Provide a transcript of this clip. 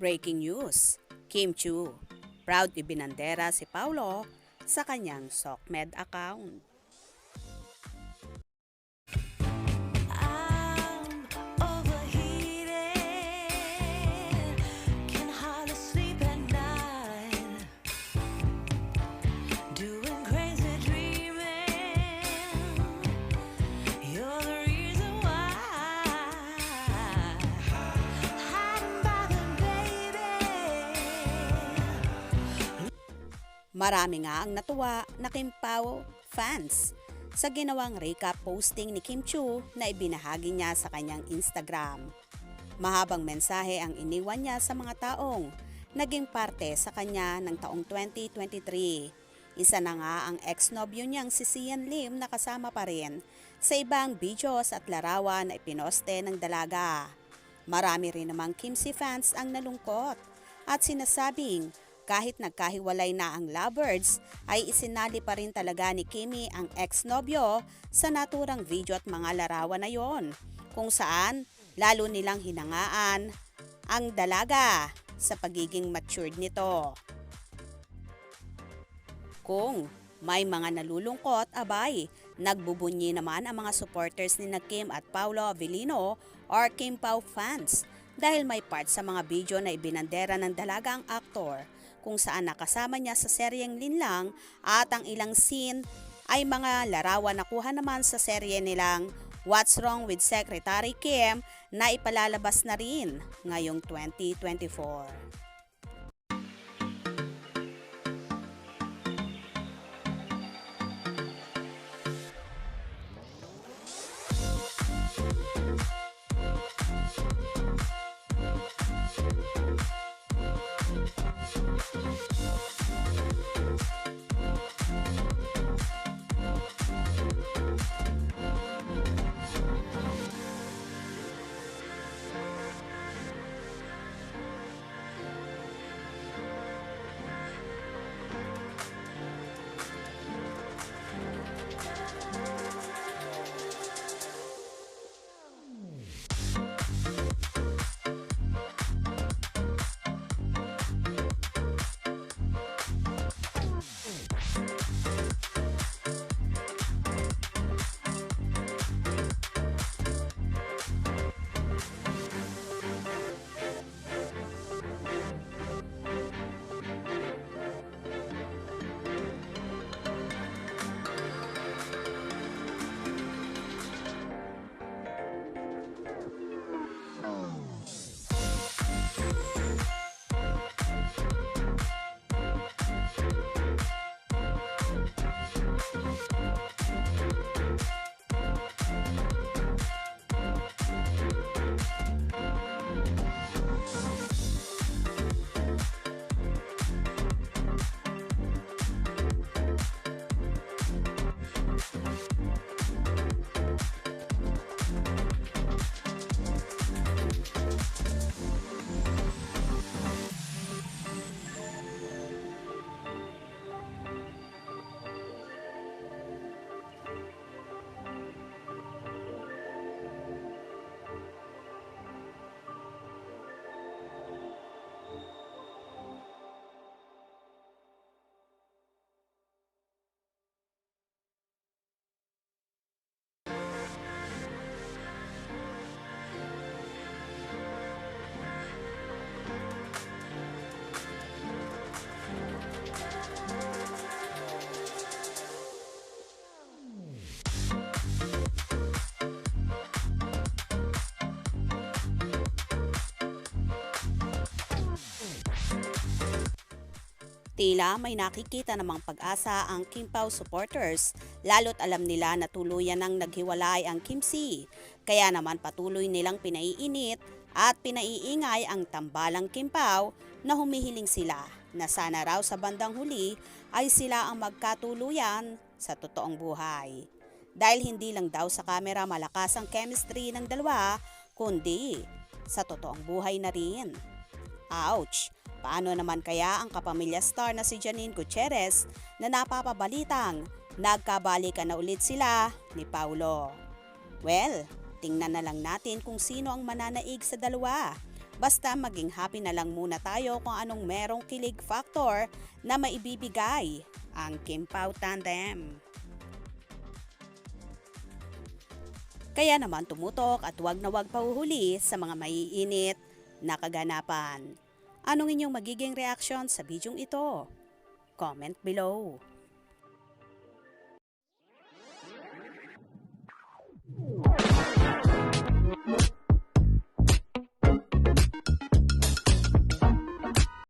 Breaking news, Kim Chiu, proud ibinandera si Paulo sa kanyang SOCMED account. Marami nga ang natuwa na Kim Pao fans sa ginawang recap posting ni Kim Chiu na ibinahagi niya sa kanyang Instagram. Mahabang mensahe ang iniwan niya sa mga taong naging parte sa kanya ng taong 2023. Isa na nga ang ex-nobyo niyang si Sian Lim na kasama pa rin sa ibang videos at larawan na ipinoste ng dalaga. Marami rin namang Kimsi fans ang nalungkot at sinasabing kahit nagkahiwalay na ang lovebirds, ay isinali pa rin talaga ni Kimi ang ex-nobyo sa naturang video at mga larawan na yon, kung saan lalo nilang hinangaan ang dalaga sa pagiging matured nito. Kung may mga nalulungkot, abay, nagbubunyi naman ang mga supporters ni Kim at Paulo Avellino or Kim Pao fans dahil may part sa mga video na ibinandera ng dalaga ang aktor kung saan nakasama niya sa seryeng Linlang at ang ilang scene ay mga larawan na kuha naman sa serye nilang What's Wrong with Secretary Kim na ipalalabas na rin ngayong 2024. Tila may nakikita namang pag-asa ang Kim Pao supporters, lalo't alam nila na tuluyan nang naghiwalay ang Kimsi. Kaya naman patuloy nilang pinaiinit at pinaiingay ang tambalang Kim Pao na humihiling sila na sana raw sa bandang huli ay sila ang magkatuluyan sa totoong buhay. Dahil hindi lang daw sa camera malakas ang chemistry ng dalawa, kundi sa totoong buhay na rin. Ouch! Paano naman kaya ang kapamilya star na si Janine Gutierrez na napapabalitang nagkabalikan na ulit sila ni Paulo? Well, tingnan na lang natin kung sino ang mananaig sa dalawa. Basta maging happy na lang muna tayo kung anong merong kilig factor na maibibigay ang Kim Pao tandem. Kaya naman tumutok at wag na wag pahuhuli sa mga maiinit na kaganapan. Anong inyong magiging reaksyon sa bidyong ito? Comment below.